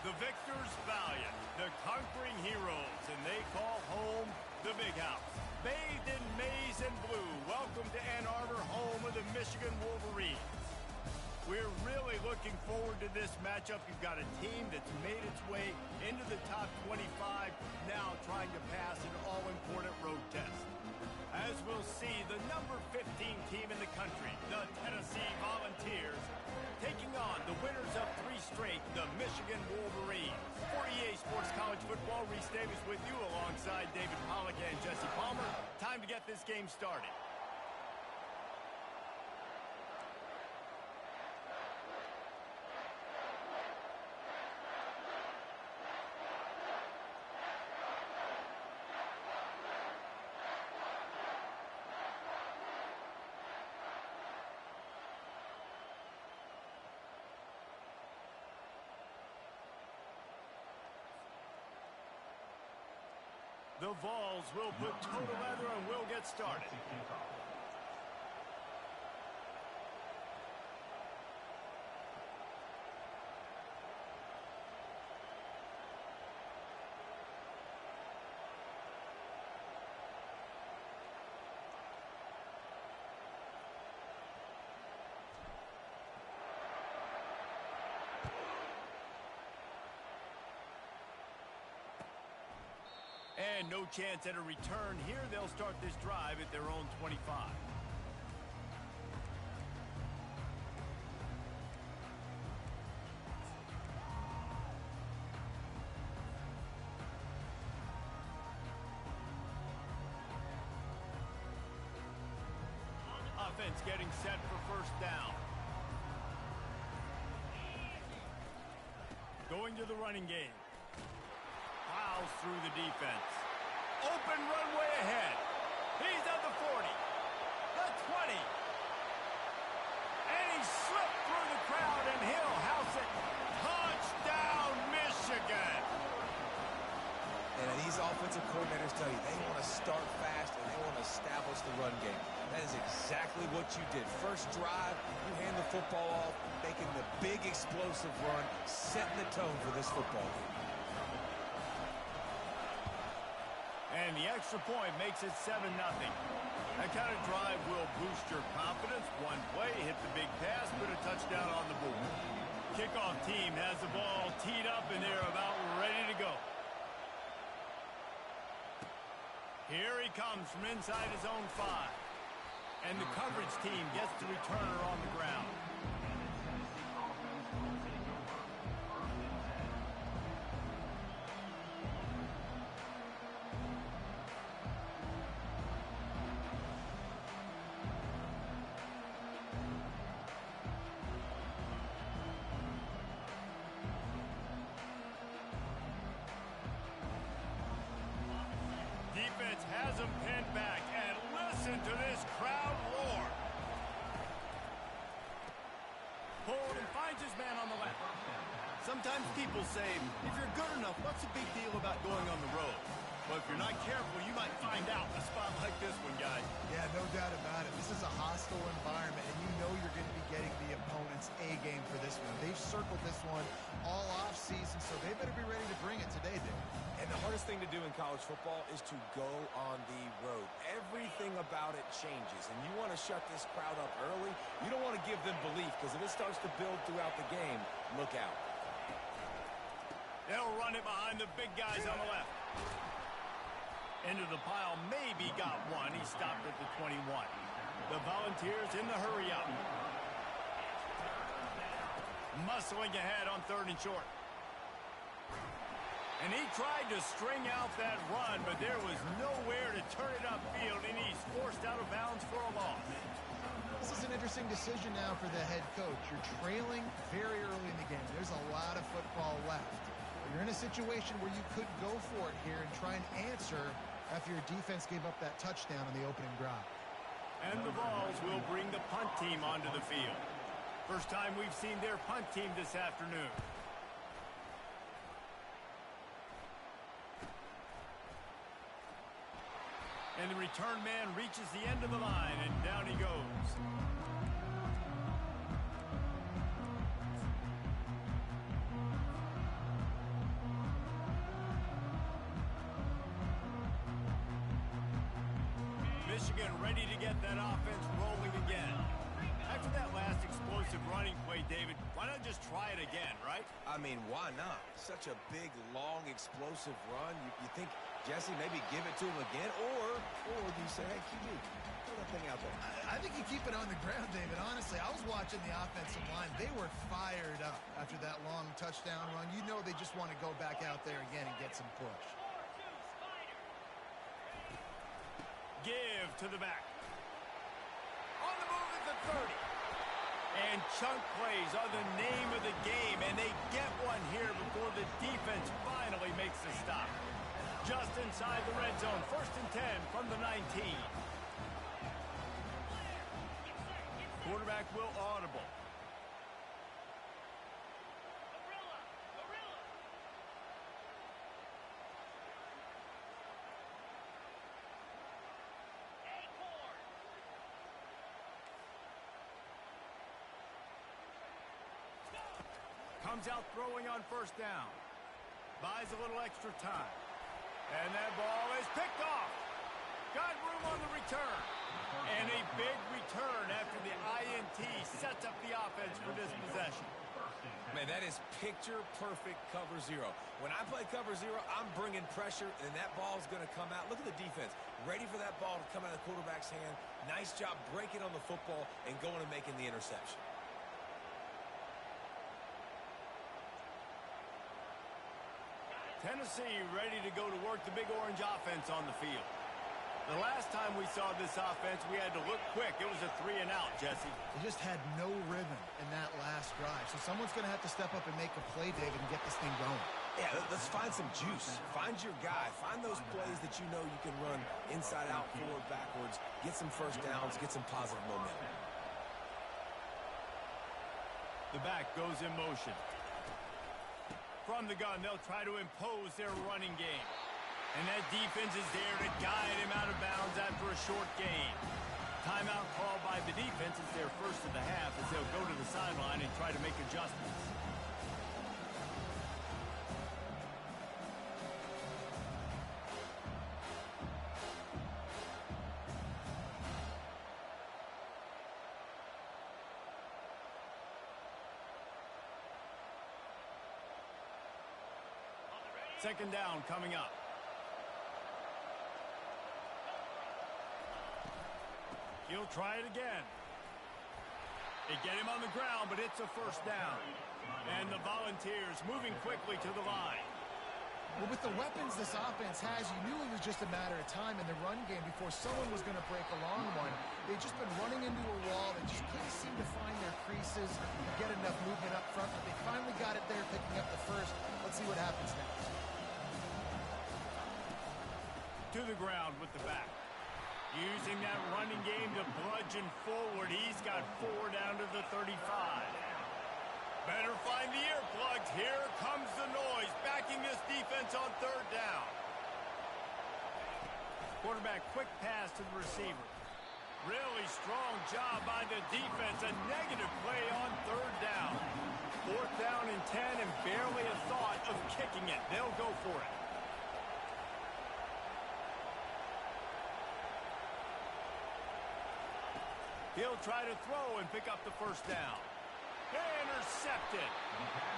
The victors valiant, the conquering heroes, and they call home the Big House. Bathed in maize and blue, welcome to Ann Arbor, home of the Michigan Wolverines. We're really looking forward to this matchup. You've got a team that's made its way into the top 25, now trying to pass an all-important road test. As we'll see, the number 15 team in the country, the Tennessee Volunteers, taking on the winners of 3 straight, the Michigan Wolverines. For EA Sports College Football, Reese Davis with you alongside David Pollack and Jesse Palmer. Time to get this game started. The Vols will put total leather and we'll get started. And no chance at a return here. They'll start this drive at their own 25. Offense getting set for first down. Going to the running game. Plows through the defense. Open runway ahead. He's at the 40, the 20. And he slipped through the crowd, and he'll house it. Touchdown, Michigan. And these offensive coordinators tell you they want to start fast and they want to establish the run game. That is exactly what you did. First drive, you hand the football off, making the big explosive run, setting the tone for this football game. And the extra point makes it 7-0. That kind of drive will boost your confidence. One play, hit the big pass, put a touchdown on the board. Kickoff team has the ball teed up, and they're about ready to go. Here he comes from inside his own 5. And the coverage team gets the returner on the ground. Defense has him pinned back, and listen to this crowd roar. Hold and finds his man on the left. Sometimes people say, if you're good enough, what's the big deal about going on the road? But if you're not careful, you might find out a spot like this one, guys. Yeah, no doubt about it. This is a hostile environment, and you know you're going to be getting the opponent's A game for this one. They've circled this one all offseason, so they better be ready to bring it today, Dave. And the hardest thing to do in college football is to go on the road. Everything about it changes, and you want to shut this crowd up early. You don't want to give them belief, because if it starts to build throughout the game, look out. They'll run it behind the big guys on the left. Into the pile, maybe got one. He stopped at the 21. The Volunteers in the hurry up. Muscling ahead on 3rd and short. And he tried to string out that run, but there was nowhere to turn it upfield, and he's forced out of bounds for a loss. This is an interesting decision now for the head coach. You're trailing very early in the game. There's a lot of football left. You're in a situation where you could go for it here and try and answer after your defense gave up that touchdown on the opening drive. And the Vols will bring the punt team onto the field. First time we've seen their punt team this afternoon. And the return man reaches the end of the line, and down he goes. Michigan ready to get that offense rolling again. After that last explosive running play, David, why not just try it again, right? I mean, why not? Such a big, long, explosive run. You think, Jesse, maybe give it to him again? Or do you say, hey, QB, throw that thing out there? I think you keep it on the ground, David. Honestly, I was watching the offensive line. They were fired up after that long touchdown run. You know they just want to go back out there again and get some push. Give to the back. On the move at the 30. And chunk plays are the name of the game, and they get one here before the defense finally makes the stop. Just inside the red zone, 1st and 10 from the 19. Quarterback will audible. Comes out throwing on 1st down. Buys a little extra time. And that ball is picked off. Got room on the return. And a big return after the INT sets up the offense for this possession. Man, that is picture-perfect cover zero. When I play cover zero, I'm bringing pressure, and that ball's going to come out. Look at the defense. Ready for that ball to come out of the quarterback's hand. Nice job breaking on the football and going and making the interception. Tennessee ready to go to work the Big Orange offense on the field. The last time we saw this offense, we had to look quick. It was a 3-and-out, Jesse. They just had no rhythm in that last drive. So someone's going to have to step up and make a play, David, and get this thing going. Yeah, let's find some juice. Find your guy. Find those plays that you know you can run inside out, forward, backwards. Get some 1st downs. Get some positive momentum. The back goes in motion. From the gun, they'll try to impose their running game. And that defense is there to guide him out of bounds after a short gain. Timeout called by the defense is their first of the half as they'll go to the sideline and try to make adjustments. Second down coming up. He'll try it again. They get him on the ground, but it's a 1st down. And the Volunteers moving quickly to the line. Well, with the weapons this offense has, you knew it was just a matter of time in the run game before someone was going to break a long one. They've just been running into a wall. They just couldn't seem to find their creases and get enough movement up front, but they finally got it there, picking up the 1st. Let's see what happens next. To the ground with the back. Using that running game to bludgeon forward. He's got 4 down to the 35. Better find the earplugs. Here comes the noise. Backing this defense on 3rd down. Quarterback quick pass to the receiver. Really strong job by the defense. A negative play on 3rd down. 4th down and 10 and barely a thought of kicking it. They'll go for it. He'll try to throw and pick up the 1st down. Intercepted.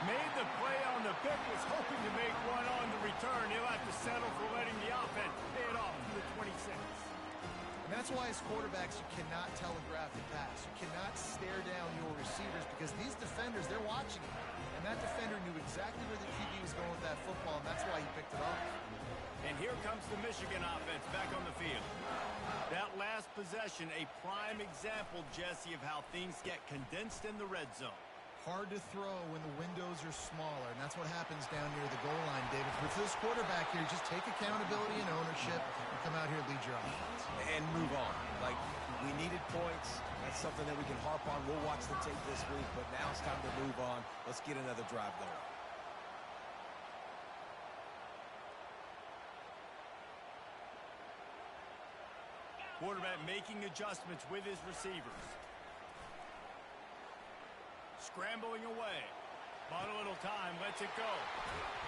Made the play on the pick, was hoping to make one on the return. He'll have to settle for letting the offense pay it off to the 26. And that's why as quarterbacks, you cannot telegraph the pass. You cannot stare down your receivers because these defenders, they're watching you. And that defender knew exactly where the QB was going with that football, and that's why he picked it off. And here comes the Michigan offense back on the field. That last possession, a prime example, Jesse, of how things get condensed in the red zone. Hard to throw when the windows are smaller, and that's what happens down near the goal line, David. But for this quarterback here, just take accountability and ownership and come out here and lead your offense. And move on. Like, we needed points. That's something that we can harp on. We'll watch the tape this week, but now it's time to move on. Let's get another drive going. Quarterback making adjustments with his receivers. Scrambling away. Bought a little time, lets it go.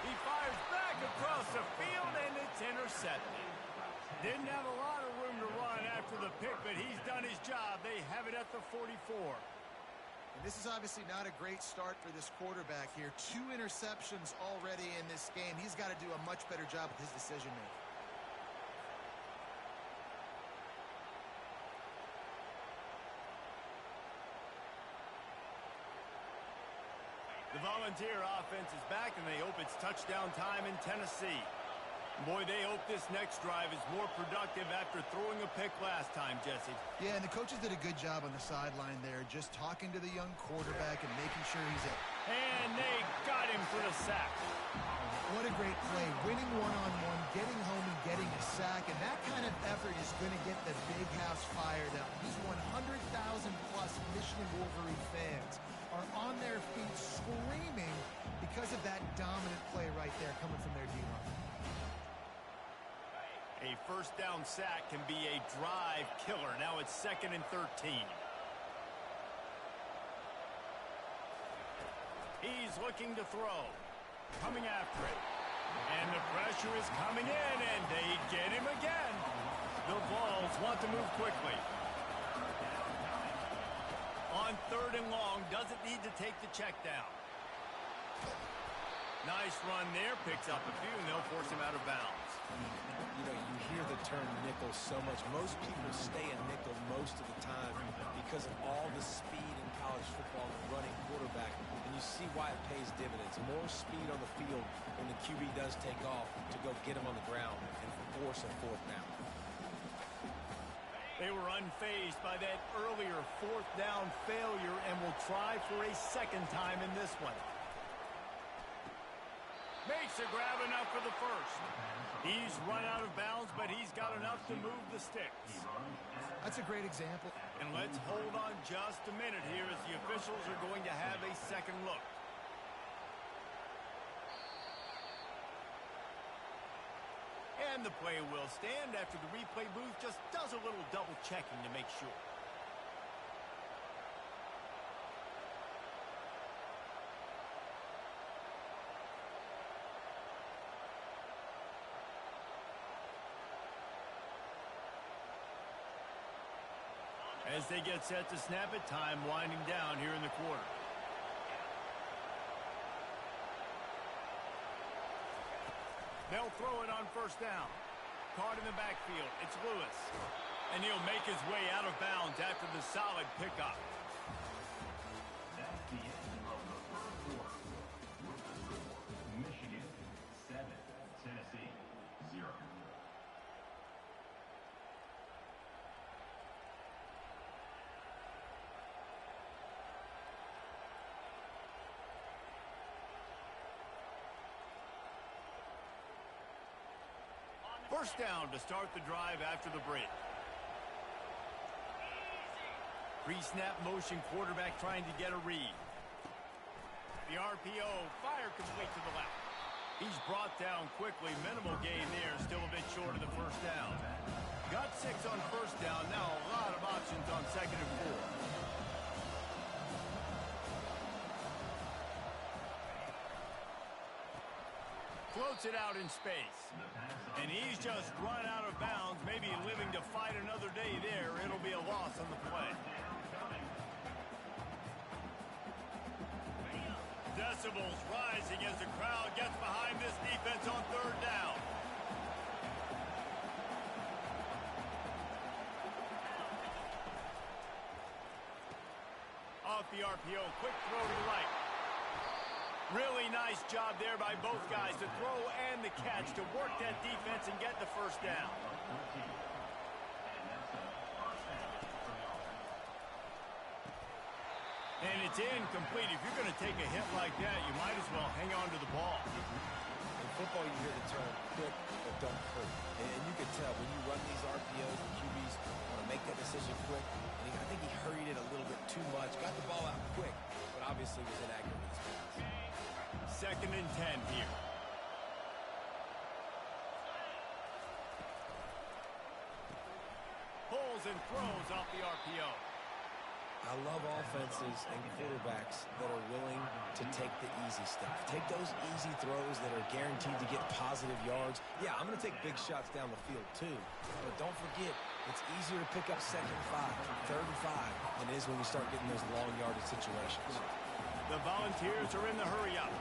He fires back across the field, and it's intercepted. Didn't have a lot of room to run after the pick, but he's done his job. They have it at the 44. And this is obviously not a great start for this quarterback here. 2 interceptions already in this game. He's got to do a much better job with his decision-making. The Volunteer offense is back, and they hope it's touchdown time in Tennessee. Boy, they hope this next drive is more productive after throwing a pick last time, Jesse. Yeah, and the coaches did a good job on the sideline there, just talking to the young quarterback and making sure he's in. And they got him for the sack. What a great play. Winning one-on-one, getting home and getting a sack, and that kind of effort is going to get the big house fired up. These 100,000-plus Michigan Wolverine fans are on their feet screaming because of that dominant play right there coming from their D-line. A first down sack can be a drive killer. Now it's 2nd and 13. He's looking to throw. Coming after it. And the pressure is coming in, and they get him again. The Vols want to move quickly. On 3rd and long, doesn't need to take the check down. Nice run there, picks up a few, and they'll force him out of bounds. You know, you hear the term nickel so much. Most people stay a nickel most of the time because of all the speed in college football and running quarterback. And you see why it pays dividends. More speed on the field when the QB does take off to go get him on the ground and force a 4th down. They were unfazed by that earlier 4th down failure and will try for a 2nd time in this one. Makes a grab enough for the first. He's run out of bounds, but he's got enough to move the sticks. That's a great example. And let's hold on just a minute here as the officials are going to have a second look. And the play will stand after the replay booth just does a little double checking to make sure. As they get set to snap it, time winding down here in the quarter. They'll throw it on 1st down. Caught in the backfield. It's Lewis. And he'll make his way out of bounds after the solid pickup. That's the end of the 1st quarter. Michigan 7, Tennessee 0. First down to start the drive after the break. Pre-snap motion quarterback trying to get a read. The RPO, fire complete to the left. He's brought down quickly. Minimal gain there, still a bit short of the 1st down. Got 6 on 1st down, now a lot of options on 2nd and 4. Floats it out in space. And he's just run out of bounds, maybe living to fight another day there. It'll be a loss on the play. Decibels rising as the crowd gets behind this defense on 3rd down. Off the RPO, quick throw to the right. Really nice job there by both guys to throw and the catch to work that defense and get the 1st down. And it's incomplete. If you're going to take a hit like that, you might as well hang on to the ball. In football, you hear the term quick but don't hurt. And you can tell when you run these RPOs, the QBs want to make that decision quick. And I think he hurried it a little bit too much. Got the ball out quick, but obviously was inaccurate with his pass. 2nd and 10 here. Pulls and throws off the RPO. I love offenses and quarterbacks that are willing to take the easy stuff. Take those easy throws that are guaranteed to get positive yards. Yeah, I'm going to take big shots down the field too. But don't forget, it's easier to pick up 2nd and 5, 3rd and 5 than it is when you start getting those long yardage situations. The Volunteers are in the hurry-up.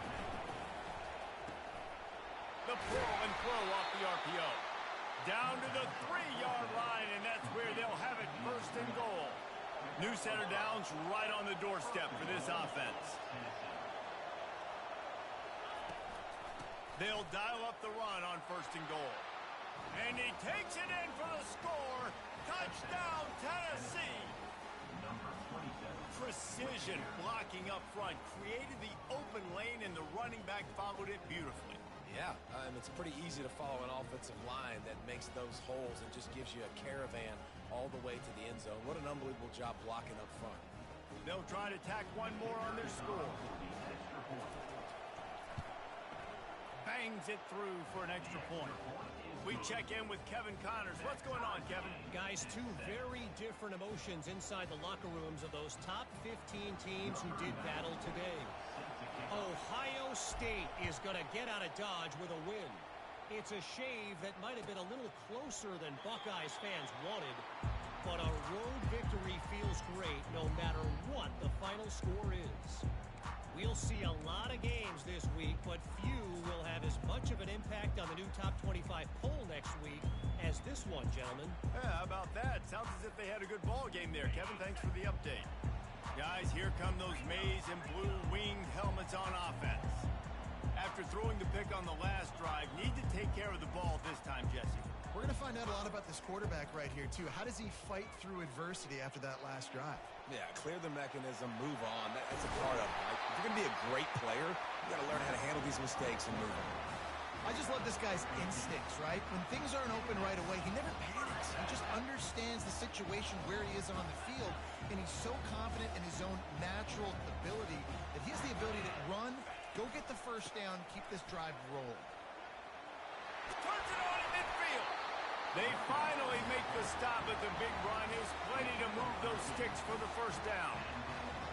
The pro and throw off the RPO. Down to the 3-yard line, and that's where they'll have it 1st and goal. New center downs right on the doorstep for this offense. They'll dial up the run on 1st and goal. And he takes it in for the score. Touchdown, Tennessee. Number 27. Precision blocking up front created the open lane, and the running back followed it beautifully. Yeah, it's pretty easy to follow an offensive line that makes those holes and just gives you a caravan all the way to the end zone. What an unbelievable job blocking up front. They'll try to tack one more on their score. Bangs it through for an extra point. We check in with Kevin Connors. What's going on, Kevin? Guys, two very different emotions inside the locker rooms of those top 15 teams who did battle today. Ohio State is going to get out of Dodge with a win. It's a shave that might have been a little closer than Buckeyes fans wanted, but a road victory feels great no matter what the final score is. We'll see a lot of games this week, but few will have as much of an impact on the new top 25 poll next week as this one, gentlemen. Yeah, how about that? Sounds as if they had a good ball game there. Kevin, thanks for the update. Guys, here come those maize and blue winged helmets on offense. After throwing the pick on the last drive, need to take care of the ball this time, Jesse. We're going to find out a lot about this quarterback right here, too. How does he fight through adversity after that last drive? Yeah, clear the mechanism, move on. That's a part of it, right? If you're going to be a great player, you got to learn how to handle these mistakes and move on. I just love this guy's instincts, right? When things aren't open right away, he never panics. He just understands the situation where he is on the field, and he's so confident in his own natural ability that he has the ability to run, go get the first down, keep this drive rolling. Turns it on in midfield. They finally make the stop at the big run. There's plenty to move those sticks for the first down.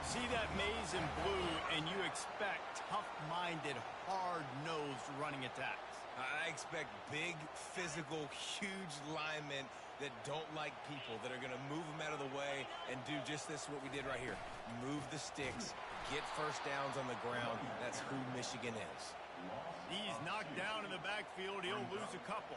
See that maize and blue, and you expect tough-minded, hard-nosed running attacks. I expect big, physical, huge linemen that don't like people, that are going to move them out of the way and do just this, what we did right here. Move the sticks, get first downs on the ground. That's who Michigan is. He's knocked down in the backfield. He'll lose a couple.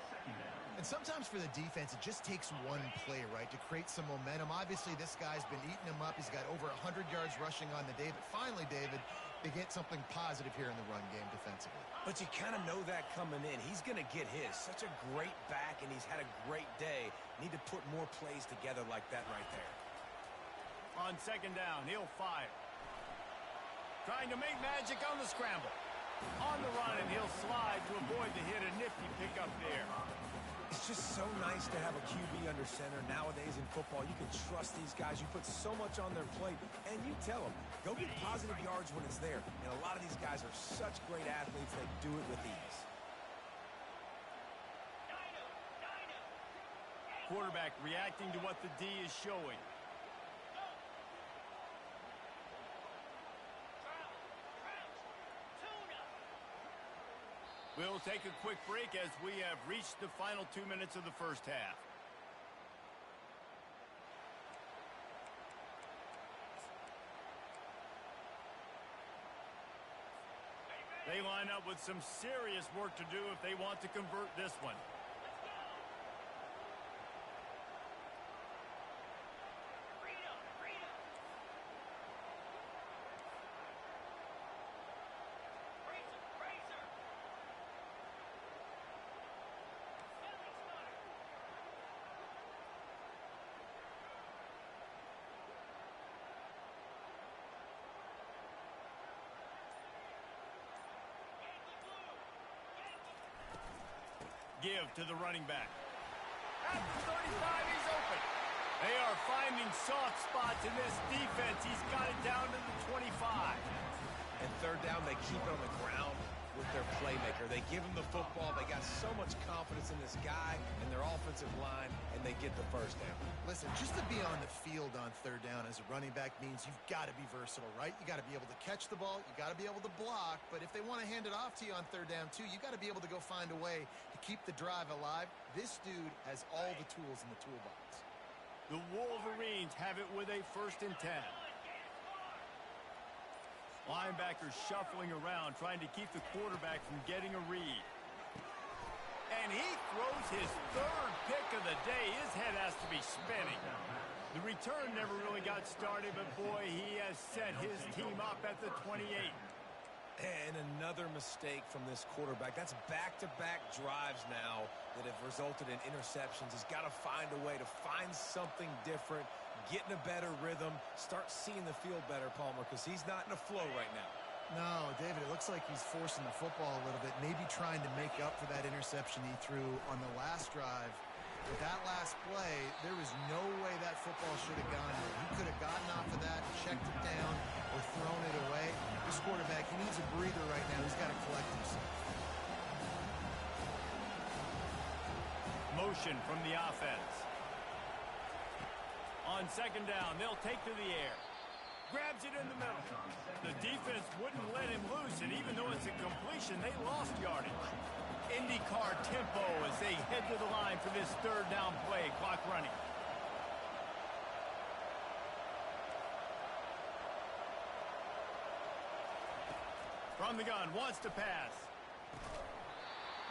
And sometimes for the defense, it just takes one play, right, to create some momentum. Obviously, this guy's been eating him up. He's got over 100 yards rushing on the day. But finally, David, they get something positive here in the run game defensively. But you kind of know that coming in. He's going to get his. Such a great back, and he's had a great day. Need to put more plays together like that right there. On 2nd down, he'll fire. Trying to make magic on the scramble. On the run, and he'll slide to avoid the hit. A nifty pickup there. It's just so nice to have a QB under center. Nowadays in football, you can trust these guys. You put so much on their plate, and you tell them, go get positive yards when it's there. And a lot of these guys are such great athletes, they do it with ease. Quarterback reacting to what the D is showing. We'll take a quick break as we have reached the final 2 minutes of the first half. They line up with some serious work to do if they want to convert this one. Give to the running back. At the 35, he's open. They are finding soft spots in this defense. He's got it down to the 25. And 3rd down, they keep it on the ground with their playmaker. They give him the football. They got so much confidence in this guy and their offensive line, and they get the first down. Listen, just to be on the field on third down as a running back means you've got to be versatile, right? You got to be able to catch the ball. You got to be able to block. But if they want to hand it off to you on third down, too, you got to be able to go find a way to keep the drive alive. This dude has all the tools in the toolbox. The Wolverines have it with a 1st and 10. Linebackers shuffling around, trying to keep the quarterback from getting a read. And he throws his 3rd pick of the day. His head has to be spinning. The return never really got started, but boy, he has set his team up at the 28. And another mistake from this quarterback. That's back-to-back drives now that have resulted in interceptions. He's got to find a way to find something different, get in a better rhythm, start seeing the field better, Palmer, because he's not in a flow right now. No, David, it looks like he's forcing the football a little bit, maybe trying to make up for that interception he threw on the last drive. With that last play, there was no way that football should have gone there. He could have gotten off of that, checked it down, or thrown it away. This quarterback, he needs a breather right now. He's got to collect himself. Motion from the offense. On 2nd down, they'll take to the air. Grabs it in the middle. The defense wouldn't let him loose, and even though it's a completion, they lost yardage. IndyCar tempo as they head to the line for this 3rd down play. Clock running. From the gun, wants to pass.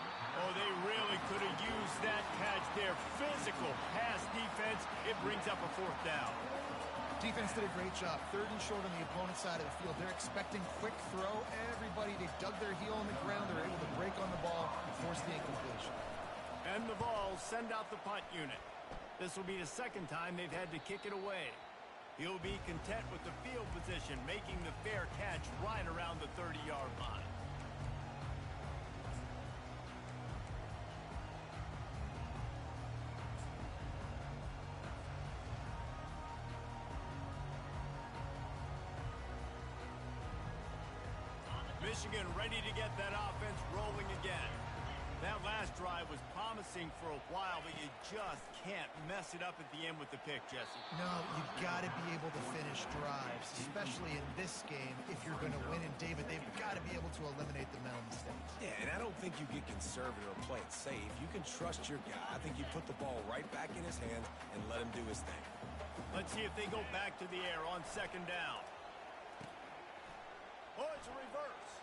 Oh, they really could have used that catch there. Physical pass defense. It brings up a 4th down. Defense did a great job. 3rd and short on the opponent's side of the field. They're expecting quick throw. Everybody, they dug their heel on the ground. They're able to break on the ball and force the incompletion. And the Vols send out the punt unit. This will be the 2nd time they've had to kick it away. He'll be content with the field position, making the fair catch right around the 30-yard line. Michigan ready to get that offense rolling again. That last drive was promising for a while, but you just can't mess it up at the end with the pick, Jesse. No, you've got to be able to finish drives, especially in this game if you're going to win. And, David, they've got to be able to eliminate the mental mistakes. Yeah, and I don't think you get conservative or play it safe. You can trust your guy. I think you put the ball right back in his hands and let him do his thing. Let's see if they go back to the air on 2nd down. Oh, it's a reverse.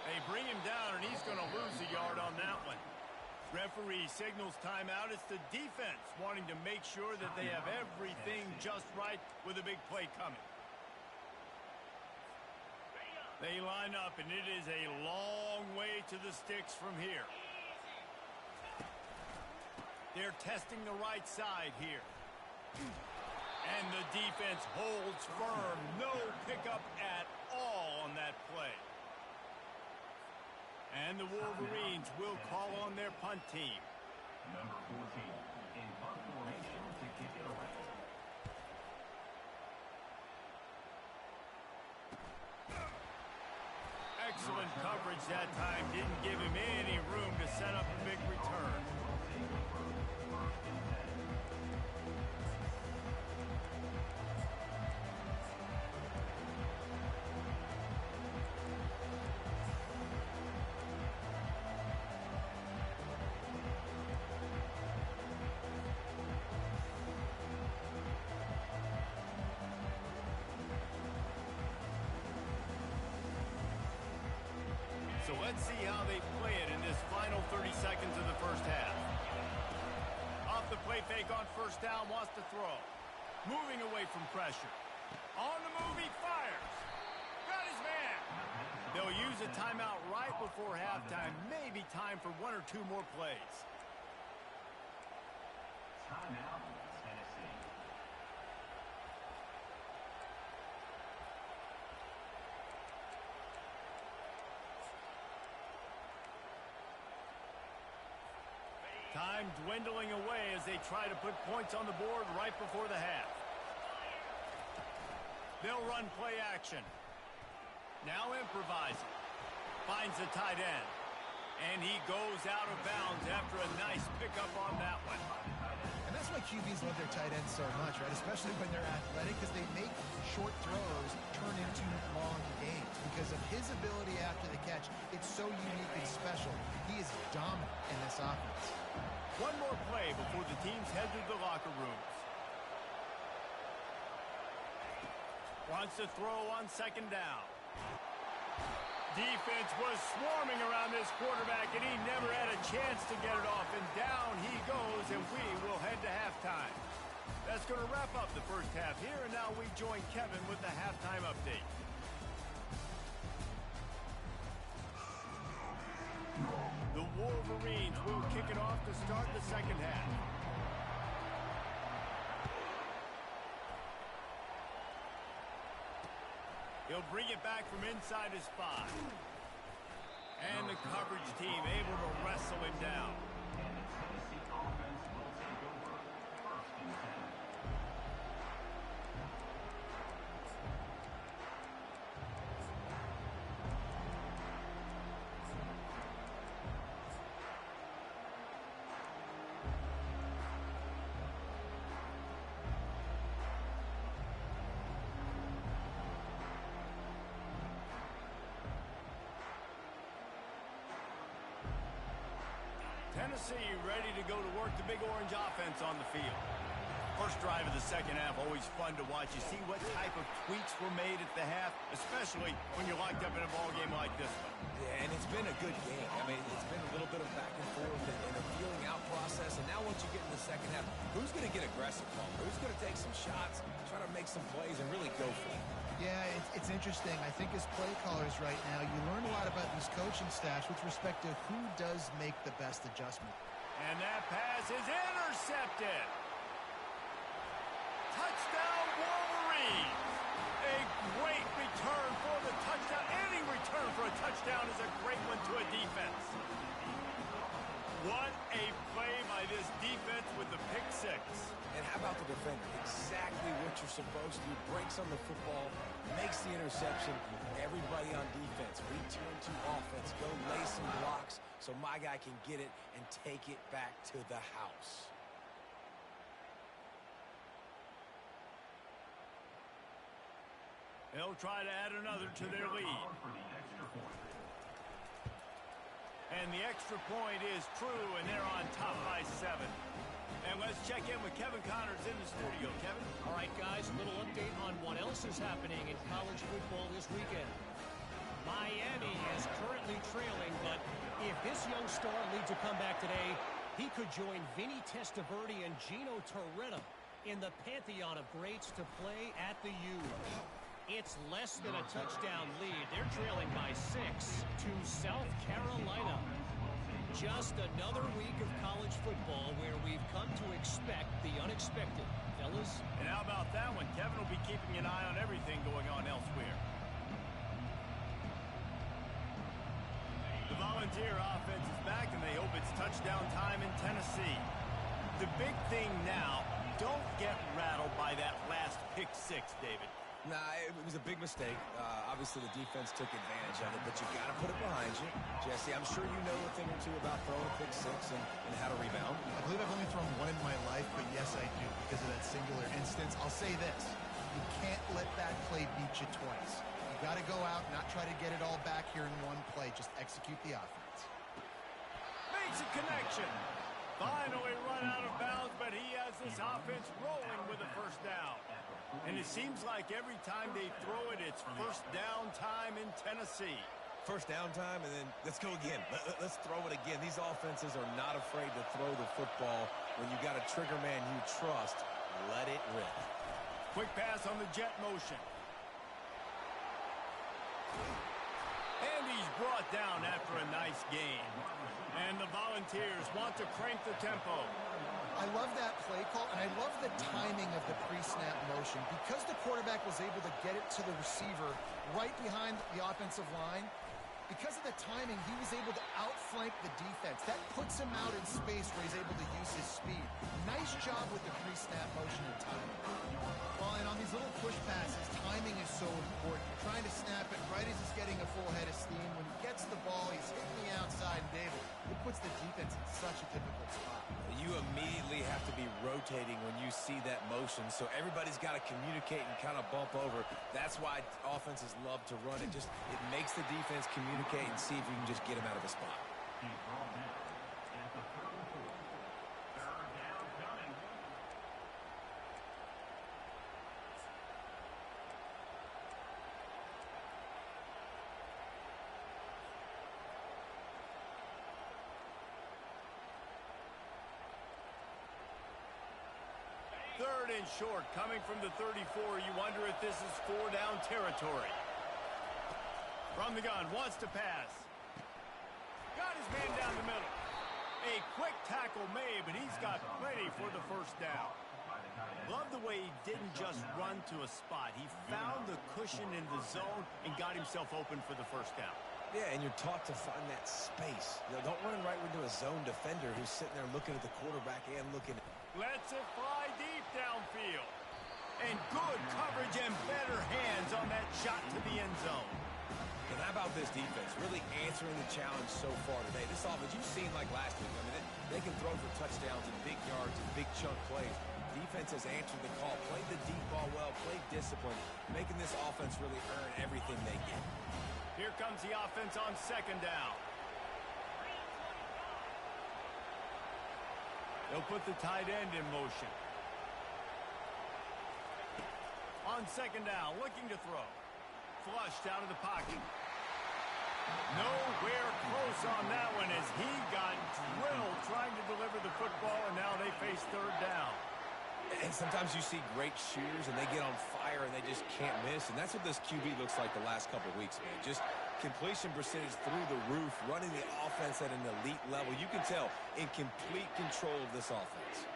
They bring him down, and he's going to lose a yard on that one. Referee signals timeout. It's the defense wanting to make sure that they have everything just right with a big play coming. They line up, and it is a long way to the sticks from here. They're testing the right side here. And the defense holds firm. No pickup at all on that play. And the Wolverines will call on their punt team. Number 14 in punt formation to kick it away. Excellent coverage that time. Didn't give him any room to set up a big return. So let's see how they play it in this final 30 seconds of the first half. Off the play fake on 1st down, wants to throw. Moving away from pressure. On the move, he fires. Got his man. They'll use a timeout right before halftime. Maybe time for 1 or 2 more plays. Timeout, Tennessee. Time dwindling away as they try to put points on the board right before the half. They'll run play action. Now improvising. Finds the tight end. And he goes out of bounds after a nice pickup on that one. And that's why QBs love their tight ends so much, right? Especially when they're athletic, because they make short throws turn into long gains. Because of his ability after the catch, it's so unique and special. He is dominant in this offense. One more play before the teams head to the locker rooms. Wants to throw on second down. Defense was swarming around this quarterback, and he never had a chance to get it off. And down he goes, and we will head to halftime. That's going to wrap up the first half here, and now we join Kevin with the halftime update. The Wolverines will kick it off to start the second half. He'll bring it back from inside his 5. And the coverage team able to wrestle him down. And the Tennessee offense will take over. 1st and 10. Tennessee ready to go to work the big orange offense on the field. First drive of the second half, always fun to watch. You see what type of tweaks were made at the half, especially when you're locked up in a ball game like this one. Yeah, and it's been a good game. I mean, it's been a little bit of back and forth and a feeling out process. And now once you get in the second half, who's going to get aggressive, Paul? Who's going to take some shots, try to make some plays, and really go for it? Yeah, it's interesting. I think as play callers right now, you learn a lot about these coaching staffs with respect to who does make the best adjustment. And that pass is intercepted. Touchdown, Wolverines. A great return for the touchdown. Any return for a touchdown is a great one to a defense. What a play by this defense with the pick 6. And how about the defender? Exactly what you're supposed to do. Breaks on the football, makes the interception. Everybody on defense, return to offense. Go lay some blocks so my guy can get it and take it back to the house. They'll try to add another to their lead. And the extra point is true, and they're on top by 7. And let's check in with Kevin Connors in the studio. Kevin? All right, guys, a little update on what else is happening in college football this weekend. Miami is currently trailing, but if this young star leads a comeback today, he could join Vinny Testaverde and Gino Torretta in the pantheon of greats to play at the U. It's less than a touchdown lead. They're trailing by 6 to South Carolina. Just another week of college football where we've come to expect the unexpected. Fellas? And how about that one? Kevin will be keeping an eye on everything going on elsewhere. The Volunteer offense is back, and they hope it's touchdown time in Tennessee. The big thing now, don't get rattled by that last pick 6, David. Nah, it was a big mistake. Obviously, the defense took advantage of it, but you got to put it behind you. Jesse, I'm sure you know a thing or two about throwing a pick 6 and how to rebound. I believe I've only thrown one in my life, but yes, I do because of that singular instance. I'll say this. You can't let that play beat you twice. You got to go out, not try to get it all back here in one play. Just execute the offense. Makes a connection. Finally run out of bounds, but he has this offense rolling with a first down. And it seems like every time they throw it, it's first down time in Tennessee. First down time, and then let's go again. Let's throw it again. These offenses are not afraid to throw the football. When you got a trigger man you trust, let it rip. Quick pass on the jet motion. And he's brought down after a nice gain. And the Volunteers want to crank the tempo. I love that play call, and I love the timing of the pre-snap motion. Because the quarterback was able to get it to the receiver right behind the offensive line, because of the timing, he was able to outflank the defense. That puts him out in space where he's able to use is his speed. Nice job with the pre-snap motion and timing. Well, and on these little push passes, timing is so important. You're trying to snap it right as he's getting a full head of steam. When he gets the ball, he's hitting the outside, and David, it puts the defense in such a difficult spot. You immediately have to be rotating when you see that motion, so everybody's got to communicate and kind of bump over. That's why offenses love to run it. It makes the defense communicate and see if you can just get him out of a spot. He's brought down at the 34. Third down coming. Third and short, coming from the 34. You wonder if this is 4-down territory. From the gun, wants to pass. Got his man down the middle. A quick tackle made, but he's got plenty for the first down. Love the way he didn't just run to a spot. He found the cushion in the zone and got himself open for the first down. Yeah, and you're taught to find that space. Don't run right into a zone defender who's sitting there looking at the quarterback and looking at... Lets it fly deep downfield. And good coverage and better hands on that shot to the end zone. And how about this defense? Really answering the challenge so far today. This offense, you've seen like last week. I mean, they can throw for touchdowns and big yards and big chunk plays. Defense has answered the call, played the deep ball well, played discipline, making this offense really earn everything they get. Here comes the offense on second down. They'll put the tight end in motion. On second down, looking to throw. Flushed out of the pocket. Nowhere close on that one as he got drilled trying to deliver the football, and now they face third down. And sometimes you see great shooters, and they get on fire, and they just can't miss. And that's what this QB looks like the last couple weeks, man. Just completion percentage through the roof, running the offense at an elite level. You can tell in complete control of this offense.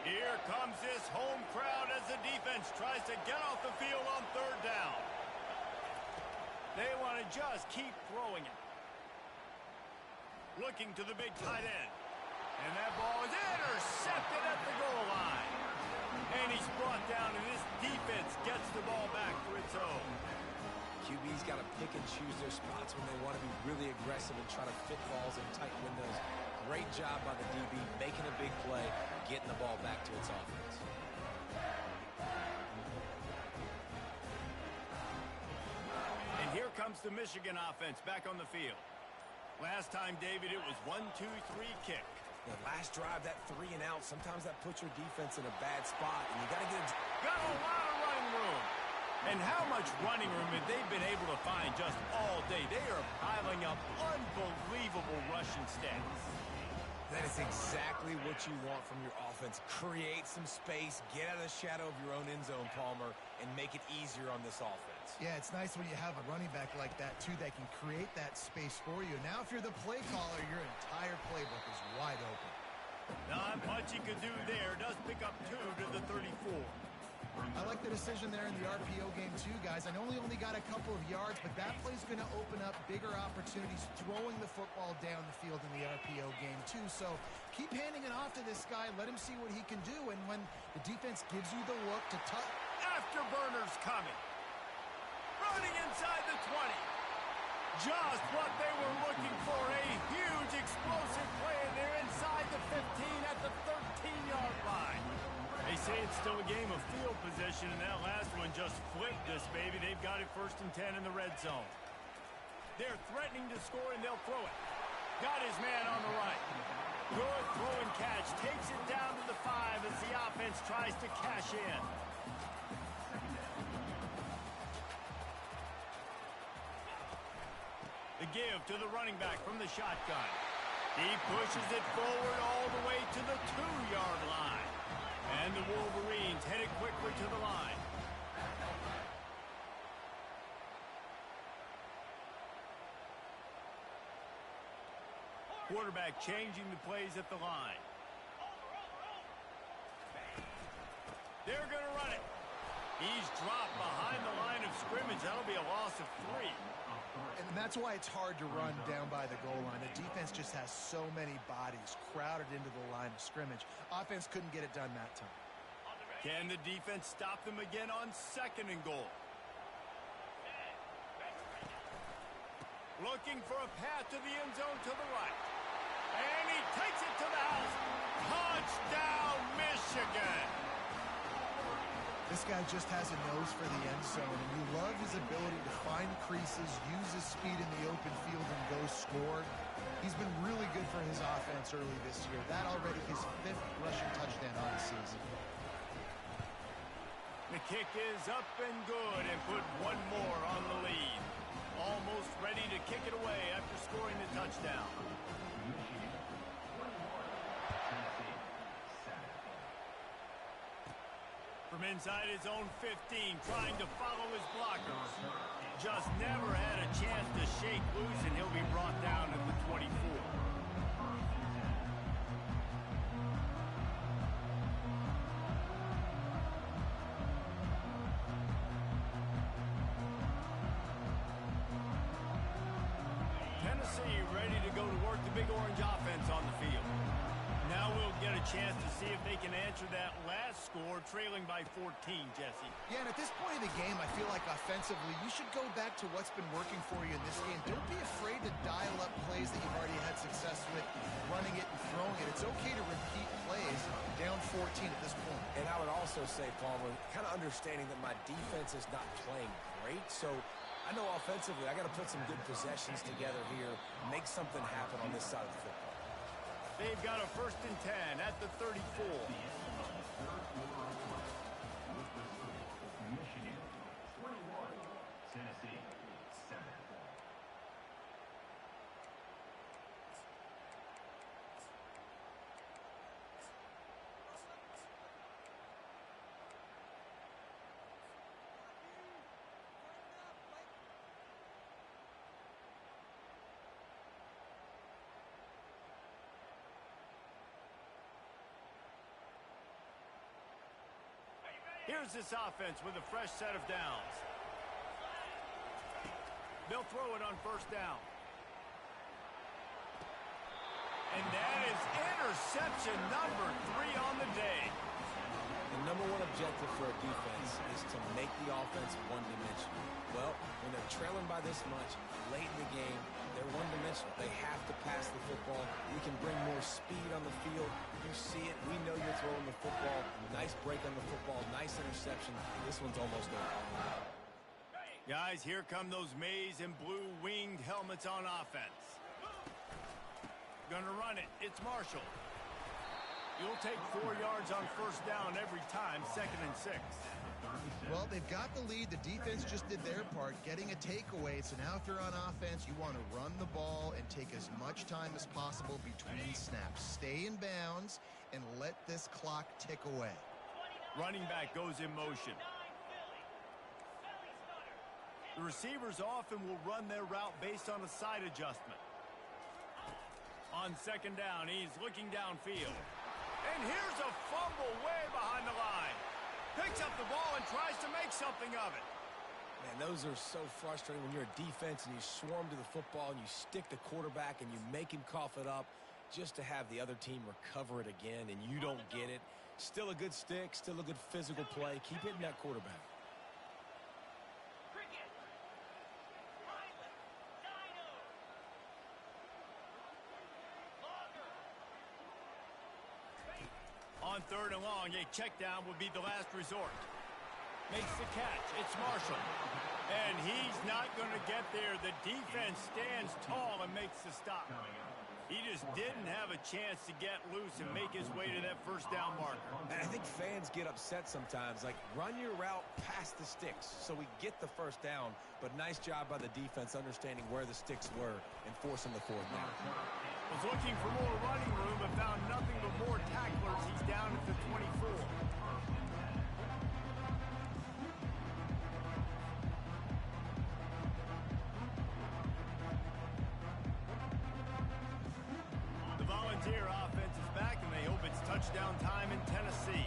Here comes this home crowd as the defense tries to get off the field on third down. They want to just keep throwing it. Looking to the big tight end. And that ball is intercepted at the goal line. And he's brought down, and this defense gets the ball back for its own. QB's got to pick and choose their spots when they want to be really aggressive and try to fit balls in tight windows. Great job by the DB, making a big play, getting the ball back to its offense. And here comes the Michigan offense back on the field. Last time, David, it was 1-2-3 kick. The last drive, that 3 and out, sometimes that puts your defense in a bad spot, and you got to get it. Got a lot of running room. And how much running room have they been able to find just all day? They are piling up unbelievable rushing stats. That is exactly what you want from your offense. Create some space, get out of the shadow of your own end zone, Palmer, and make it easier on this offense. Yeah, it's nice when you have a running back like that, too, that can create that space for you. Now, if you're the play caller, your entire playbook is wide open. Not much he could do there. Does pick up 2 to the 34. I like the decision there in the RPO game, too, guys. I know he only got a couple of yards, but that play's going to open up bigger opportunities throwing the football down the field in the RPO game, too. So keep handing it off to this guy. Let him see what he can do. And when the defense gives you the look to touch. Afterburners coming. Running inside the 20. Just what they were looking for. A huge explosive play, and they're inside the 15 at the 13-yard line. They say it's still a game of field position, and that last one just flipped this baby. They've got it 1st and 10 in the red zone. They're threatening to score, and they'll throw it. Got his man on the right. Good throw and catch. Takes it down to the 5 as the offense tries to cash in. The give to the running back from the shotgun. He pushes it forward all the way to the 2-yard line. And the Wolverines headed quickly to the line. Quarterback changing the plays at the line. They're going to run it. He's dropped behind the line of scrimmage. That'll be a loss of 3. And that's why it's hard to run down by the goal line. The defense just has so many bodies crowded into the line of scrimmage. Offense couldn't get it done that time. Can the defense stop them again on 2nd and goal? Looking for a path to the end zone to the right. And he takes it to the house. Touchdown, Michigan! This guy just has a nose for the end zone, and you love his ability to find creases, use his speed in the open field, and go score. He's been really good for his offense early this year. That already his 5th rushing touchdown on the season. The kick is up and good and put one more on the lead. Almost ready to kick it away after scoring the touchdown. From inside his own 15, trying to follow his blockers. Just never had a chance to shake loose, and he'll be brought down at the 24. Tennessee ready to go to work the Big Orange offense on the field. Now we'll get a chance to see if they can answer that last score, trailing by 14, Jesse. Yeah, and at this point in the game, I feel like offensively, you should go back to what's been working for you in this game. Don't be afraid to dial up plays that you've already had success with, running it and throwing it. It's okay to repeat plays down 14 at this point. And I would also say, Palmer, kind of understanding that my defense is not playing great, so I know offensively I got to put some good possessions together here, make something happen on this side of the football. They've got a 1st and 10 at the 34. Michigan 21, Tennessee 7. Here's this offense with a fresh set of downs. They'll throw it on 1st down. And that is interception number 3 on the day. The number one objective for a defense is to make the offense one-dimensional. Well, when they're trailing by this much, late in the game, they're one-dimensional. They have to pass the football. We can bring more speed on the field. You see it. We know you're throwing the football. Nice break on the football. Nice interception. This one's almost over. Guys, here come those maize and blue winged helmets on offense. Gonna run it. It's Marshall. You'll take 4 yards on 1st down every time, 2nd and 6. Well, they've got the lead. The defense just did their part, getting a takeaway. So now if you're on offense, you want to run the ball and take as much time as possible between snaps. Stay in bounds and let this clock tick away. Running back goes in motion. The receivers often will run their route based on a side adjustment. On 2nd down, he's looking downfield. And here's a fumble way behind the line. Picks up the ball and tries to make something of it. Man, those are so frustrating when you're a defense and you swarm to the football and you stick the quarterback and you make him cough it up just to have the other team recover it again and you don't get it. Still a good stick, still a good physical play. Keep hitting that quarterback. On 3rd and long, a check down would be the last resort. Makes the catch. It's Marshall. And he's not going to get there. The defense stands tall and makes the stop. He just didn't have a chance to get loose and make his way to that 1st down marker. And I think fans get upset sometimes. Like, run your route past the sticks so we get the 1st down. But nice job by the defense understanding where the sticks were and forcing the 4th down. Was looking for more running room but found nothing but more tacklers. He's down at the 24. The Volunteer offense is back, and they hope it's touchdown time in Tennessee.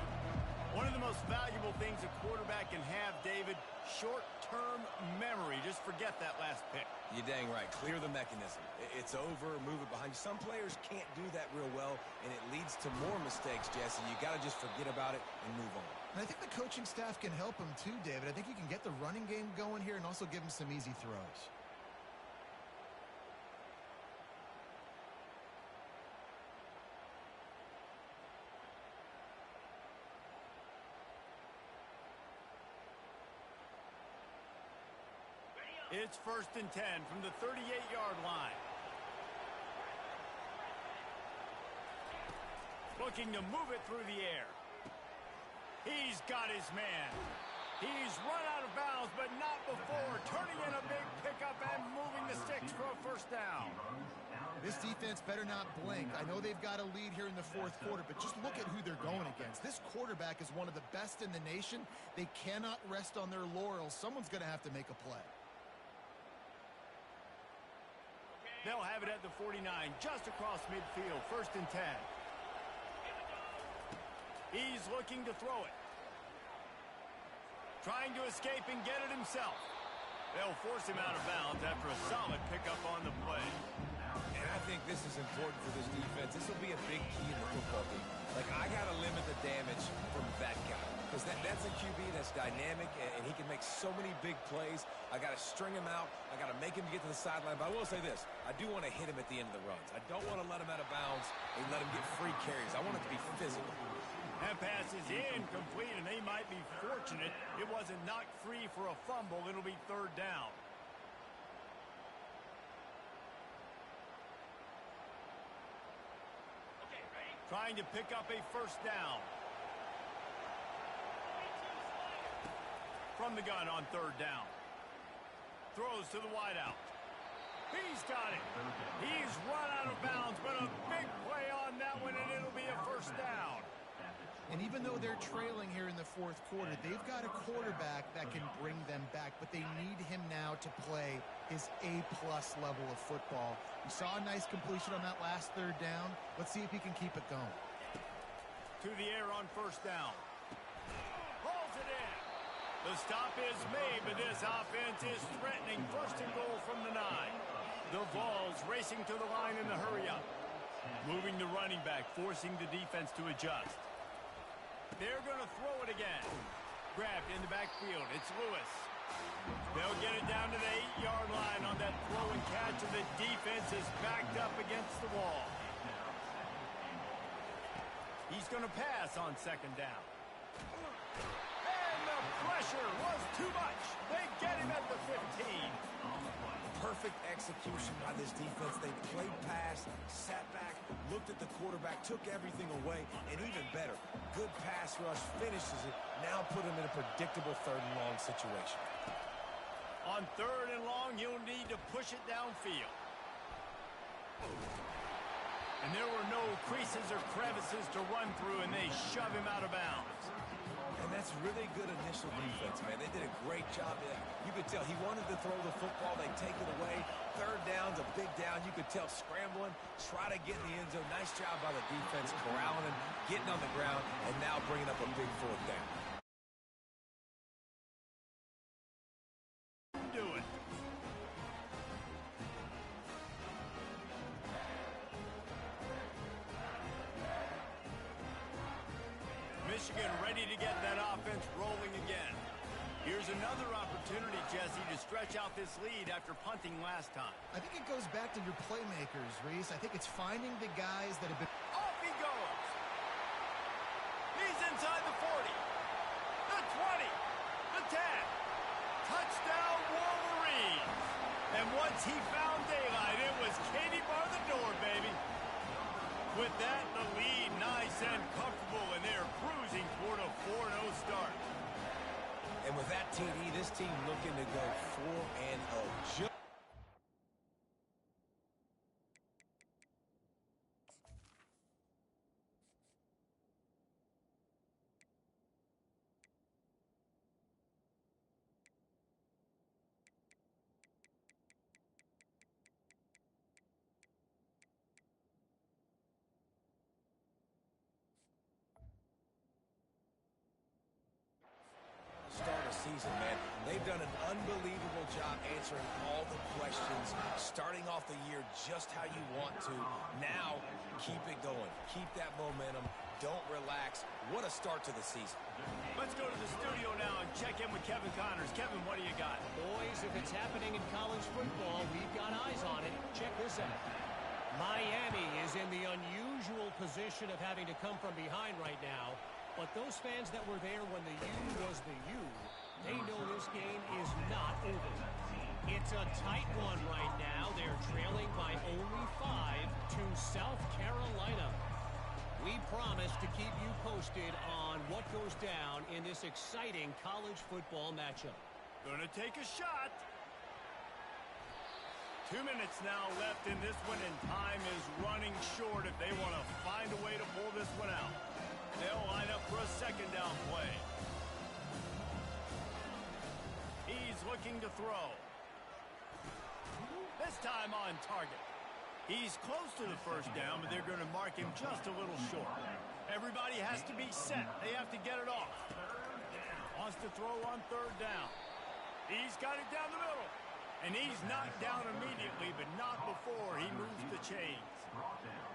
One of the most valuable things a quarterback can have, David, short-term memory. Just forget that last pick. You're dang right. Clear the mechanism. It's over. Move it behind you. Some players can't do that real well, and it leads to more mistakes, Jesse. You got to just forget about it and move on. And I think the coaching staff can help him too, David. I think you can get the running game going here and also give him some easy throws. It's 1st and 10 from the 38-yard line. Looking to move it through the air. He's got his man. He's run out of bounds, but not before turning in a big pickup and moving the sticks for a first down. This defense better not blink. I know they've got a lead here in the fourth quarter, but just look at who they're going against. This quarterback is one of the best in the nation. They cannot rest on their laurels. Someone's going to have to make a play. They'll have it at the 49, just across midfield, 1st and 10. He's looking to throw it. Trying to escape and get it himself. They'll force him out of bounds after a solid pickup on the play. And I think this is important for this defense. This will be a big key in the football game. Like, I got to limit the damage from that guy. Because that's a QB that's dynamic, and he can make so many big plays. I got to string him out. I got to make him get to the sideline. But I will say this. I do want to hit him at the end of the runs. I don't want to let him out of bounds and let him get free carries. I want it to be physical. That pass is incomplete, and they might be fortunate it wasn't knocked free for a fumble. It'll be 3rd down. Trying to pick up a first down. From the gun on 3rd down. Throws to the wideout. He's got it. He's run out of bounds, but a big play on that one, and it'll be a first down. And even though they're trailing here in the fourth quarter, they've got a quarterback that can bring them back, but they need him now to play his A-plus level of football. We saw a nice completion on that last 3rd down. Let's see if he can keep it going. To the air on 1st down. Hauls it in. The stop is made, but this offense is threatening. 1st and goal from the 9. The Vols racing to the line in the hurry-up. Moving the running back, forcing the defense to adjust. They're going to throw it again. Grabbed in the backfield. It's Lewis. They'll get it down to the 8-yard line on that throw and catch, and the defense is backed up against the wall. He's going to pass on 2nd down. And the pressure was too much. They get him at the 15. Perfect execution by this defense. They played pass, sat back, looked at the quarterback, took everything away, and even better, good pass rush, finishes it, now put him in a predictable 3rd and long situation. On 3rd and long, he'll need to push it downfield. And there were no creases or crevices to run through, and they shove him out of bounds. And that's really good initial defense, man. They did a great job there. You could tell he wanted to throw the football. They take it away. 3rd down's a big down. You could tell scrambling, try to get in the end zone. Nice job by the defense, corralling him, getting on the ground, and now bringing up a big 4th down. Do it. Michigan ready to get that offense rolling again. Here's another opportunity, Jesse, to stretch out this lead after punting last time. I think it goes back to your playmakers, Reese. I think it's finding the guys that have been... Off he goes. He's inside the 40. The 20. The 10. Touchdown, Wolverines. And once he found daylight, it was Katie bar the door, baby. With that, the lead nice and comfortable, and they're cruising toward a 4-0 start. And with that TD, this team looking to go 4-0. Start of season, man. They've done an unbelievable job answering all the questions, starting off the year just how you want to. Now, keep it going. Keep that momentum. Don't relax. What a start to the season. Let's go to the studio now and check in with Kevin Connors. Kevin, what do you got? Boys, if it's happening in college football, we've got eyes on it. Check this out. Miami is in the unusual position of having to come from behind right now. But those fans that were there when the U was the U, they know this game is not over. It's a tight one right now. They're trailing by only 5 to South Carolina. We promise to keep you posted on what goes down in this exciting college football matchup. Gonna take a shot. 2 minutes now left in this one, and time is running short if they want to find a way to pull this one out. They'll line up for a second down play. He's looking to throw. This time on target. He's close to the first down, but they're going to mark him just a little short. Everybody has to be set. They have to get it off. Wants to throw on third down. He's got it down the middle. And he's knocked down immediately, but not before he moves the chains.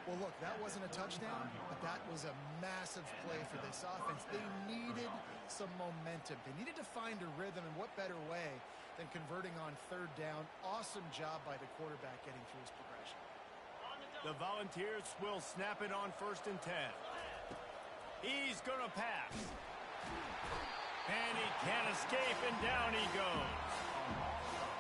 Well, look, that wasn't a touchdown, but that was a massive play for this offense. They needed some momentum. They needed to find a rhythm, and what better way than converting on third down. Awesome job by the quarterback getting through his progression. The Volunteers will snap it on 1st and 10. He's going to pass. And he can't escape, and down he goes.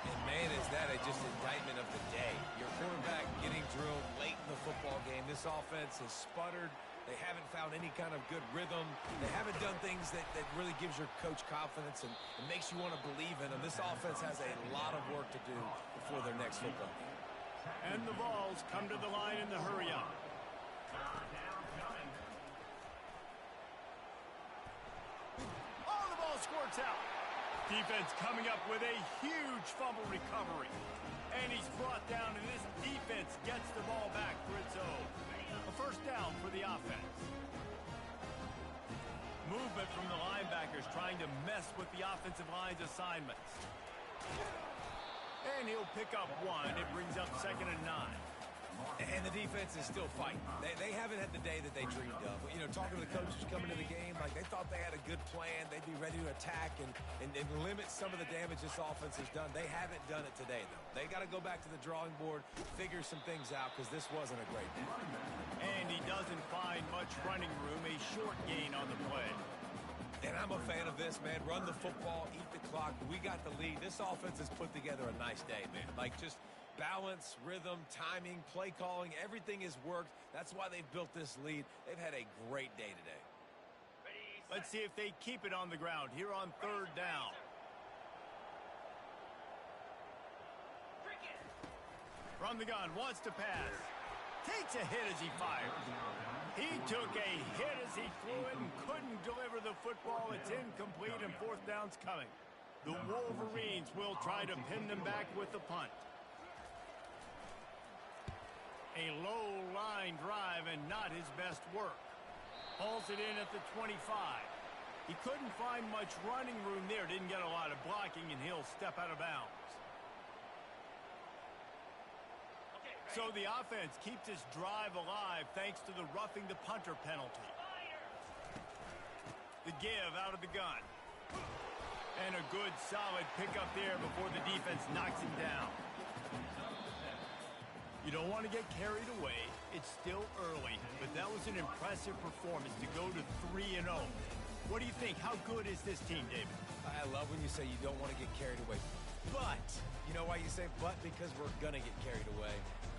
And man, is that just indictment of the day. Your quarterback getting drilled late in the football game. This offense has sputtered. They haven't found any kind of good rhythm. They haven't done things that really gives your coach confidence and makes you want to believe in them. This offense has a lot of work to do before their next football game. And the Vols come to the line in the hurry-up. Oh, the ball squirts out. Defense coming up with a huge fumble recovery. And he's brought down, and this defense gets the ball back for its own. A first down for the offense. Movement from the linebackers trying to mess with the offensive line's assignments. And he'll pick up one. It brings up 2nd and 9. And the defense is still fighting. They haven't had the day that they dreamed of. You know, talking to the coaches coming to the game, like they thought they had a good plan. They'd be ready to attack and limit some of the damage this offense has done. They haven't done it today, though. They got to go back to the drawing board, figure some things out, because this wasn't a great day. And he doesn't find much running room. A short gain on the play. And I'm a fan of this, man. Run the football, eat the clock. We got the lead. This offense has put together a nice day, man. Like, just balance, rhythm, timing, play calling, everything has worked. That's why they've built this lead. They've had a great day today. Let's see if they keep it on the ground here on third down. From the gun, wants to pass. Takes a hit as he fires. He took a hit as he threw it and couldn't deliver the football. It's incomplete and 4th down's coming. The Wolverines will try to pin them back with the punt. A low line drive and not his best work. Hauls it in at the 25. He couldn't find much running room there. Didn't get a lot of blocking, and he'll step out of bounds. So the offense keeps this drive alive thanks to the roughing the punter penalty. The give out of the gun. And a good solid pickup there before the defense knocks him down. You don't want to get carried away. It's still early, but that was an impressive performance to go to 3-0. What do you think? How good is this team, David? I love when you say you don't want to get carried away. But, you know why you say but? Because we're going to get carried away.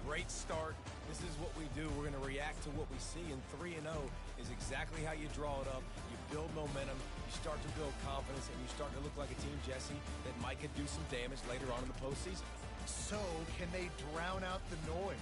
Great start. This is what we do. We're going to react to what we see, and 3-0 is exactly how you draw it up. You build momentum, you start to build confidence, and you start to look like a team, Jesse, that might could do some damage later on in the postseason. So, can they drown out the noise?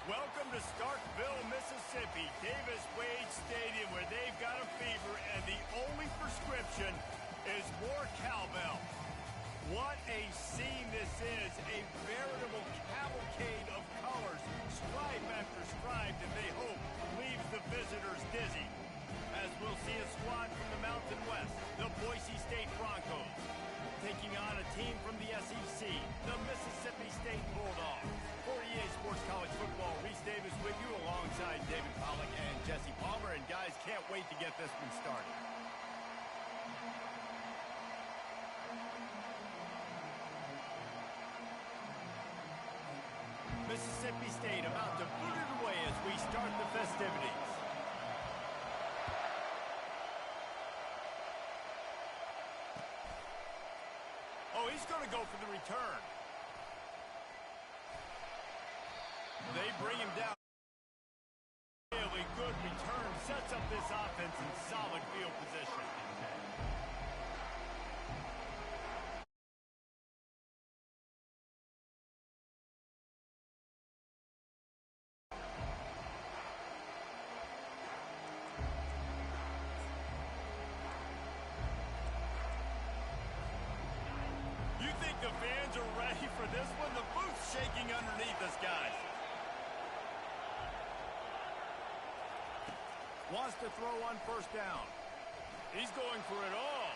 Welcome to Starkville, Mississippi, Davis Wade Stadium, where they've got a fever, and the only prescription is more cowbell. What a scene this is, a veritable cavalcade of colors, stripe after stripe, that they hope leaves the visitors dizzy. As we'll see a squad from the Mountain West, the Boise State Broncos, taking on a team from the SEC, the Mississippi State Bulldogs. For EA Sports College Football, Reese Davis with you alongside David Pollack and Jesse Palmer. And guys, can't wait to get this one started. Mississippi State about to boot it away as we start the festivities. Oh, he's going to go for the return. They bring him down. Really good return. Sets up this offense in solid field position. You think the fans are ready for this one? The booth's shaking underneath us, guys. Wants to throw on first down. He's going for it all.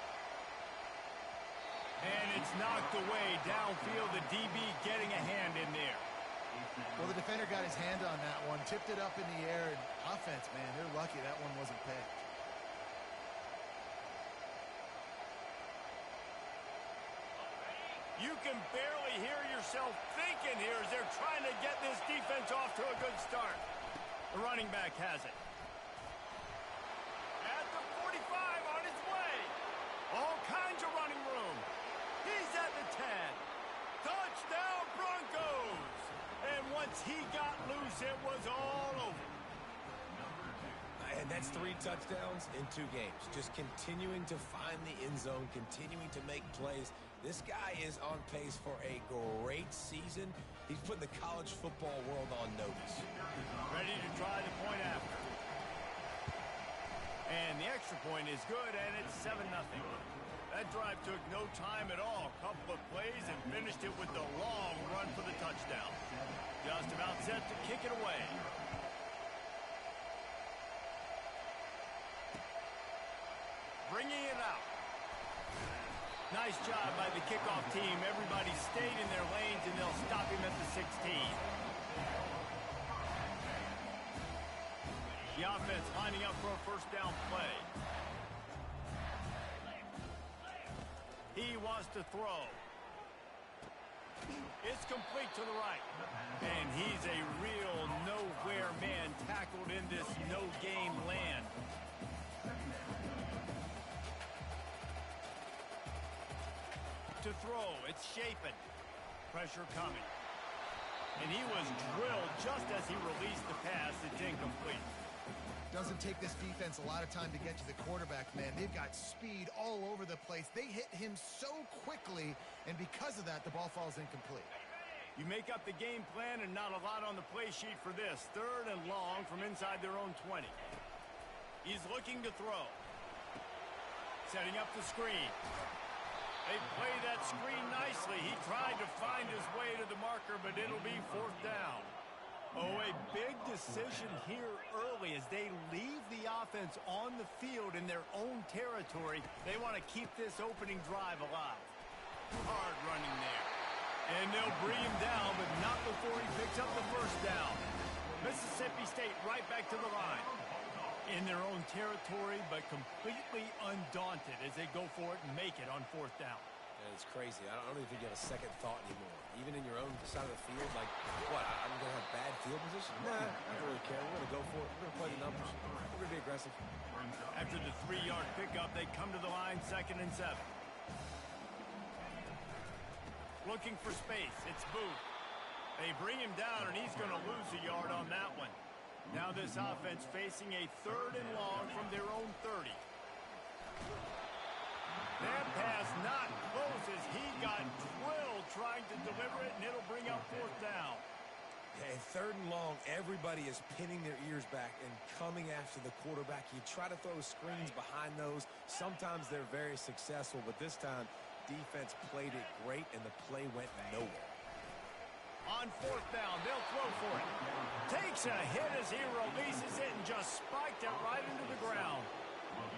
And it's knocked away downfield. The DB getting a hand in there. Well, the defender got his hand on that one, tipped it up in the air, and offense, man, they're lucky that one wasn't picked. You can barely hear yourself thinking here as they're trying to get this defense off to a good start. The running back has it. At the 45, on his way. All kinds of running room. He's at the 10. Touchdown, Broncos. And once he got loose, it was all over. And that's 3 touchdowns in 2 games. Just continuing to find the end zone, continuing to make plays. This guy is on pace for a great season. He's putting the college football world on notice. Ready to try the point after. And the extra point is good, and it's 7-0. That drive took no time at all. Couple of plays and finished it with the long run for the touchdown. Just about set to kick it away. Bringing it out. Nice job by the kickoff team. Everybody stayed in their lanes, and they'll stop him at the 16. The offense lining up for a first down play. He wants to throw. It's complete to the right. And he's a real nowhere man, tackled in this no-game land. To throw, it's shaping. Pressure coming. And he was drilled just as he released the pass. It's incomplete. Doesn't take this defense a lot of time to get to the quarterback, man. They've got speed all over the place. They hit him so quickly, and because of that, the ball falls incomplete. You make up the game plan and not a lot on the play sheet for this. 3rd and long from inside their own 20. He's looking to throw. Setting up the screen. They play that screen nicely. He tried to find his way to the marker, but it'll be 4th down. Oh, a big decision here early as they leave the offense on the field in their own territory. They want to keep this opening drive alive. Hard running there. And they'll bring him down, but not before he picks up the first down. Mississippi State right back to the line. In their own territory, but completely undaunted as they go for it and make it on 4th down. And it's crazy. I don't even think you have a second thought anymore. Even in your own side of the field, like, what, I'm going to have bad field position? Nah, I don't really care. We're going to go for it. We're going to play the numbers. We're going to be aggressive. After the 3-yard pickup, they come to the line 2nd and 7. Looking for space. It's Booth. They bring him down, and he's going to lose a yard on that one. Now this offense facing a 3rd and long from their own 30. That pass not close as he got drilled trying to deliver it, and it'll bring up 4th down. And 3rd and long, everybody is pinning their ears back and coming after the quarterback. You try to throw screens behind those. Sometimes they're very successful, but this time, defense played it great, and the play went nowhere. On 4th down, they'll throw for it. Takes a hit as he releases it and just spiked it right into the ground.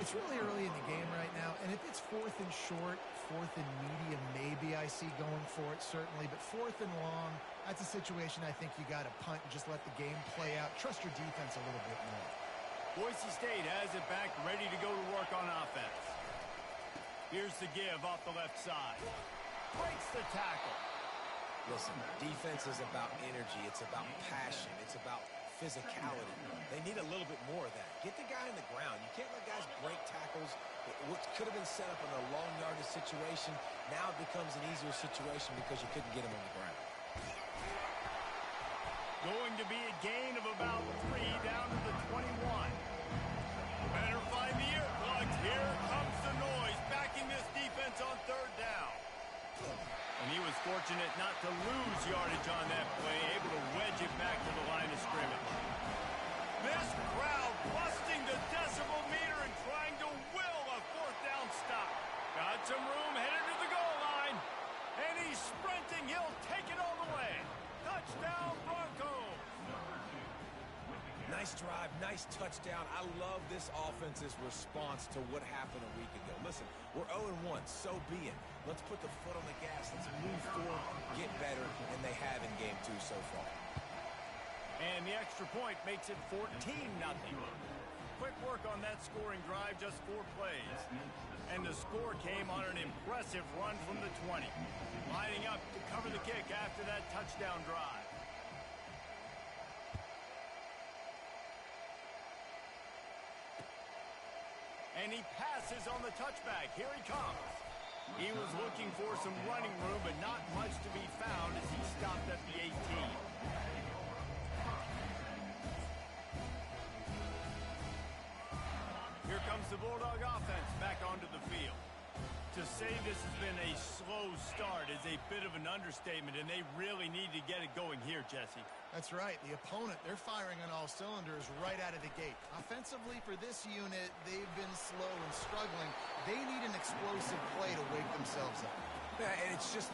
It's really early in the game right now, and if it's 4th and short, 4th and medium, maybe I see going for it, certainly. But 4th and long, that's a situation I think you got to punt and just let the game play out. Trust your defense a little bit more. Boise State has it back, ready to go to work on offense. Here's the give off the left side. Breaks the tackle. Listen, defense is about energy. It's about passion. It's about physicality. They need a little bit more of that. Get the guy in the ground. You can't let guys break tackles. What could have been set up in a long yardage situation, now it becomes an easier situation because you couldn't get him on the ground. Going to be a gain of about 3 down to the 21. Better find the earplugs. Here comes the noise, backing this defense on 3rd down. And he was fortunate not to lose yardage on that play, able to wedge it back to the line of scrimmage. This crowd busting the decibel meter and trying to will a 4th down stop. Got some room headed to the goal line. And he's sprinting. He'll take it all the way. Touchdown, Broncos. Nice drive, nice touchdown. I love this offense's response to what happened a week ago. Listen, we're 0-1, so be it. Let's put the foot on the gas. Let's move forward, get better, and they have in game 2 so far. And the extra point makes it 14-0. Quick work on that scoring drive, just 4 plays. And the score came on an impressive run from the 20. Lining up to cover the kick after that touchdown drive. And he passes on the touchback. Here he comes. He was looking for some running room, but not much to be found as he stopped at the 18. Here comes the Bulldog offense back onto the field. To say this has been a slow start is a bit of an understatement, and they really need to get it going here, Jesse. That's right. The opponent, they're firing on all cylinders right out of the gate. Offensively, for this unit, they've been slow and struggling. They need an explosive play to wake themselves up. Yeah, and it's just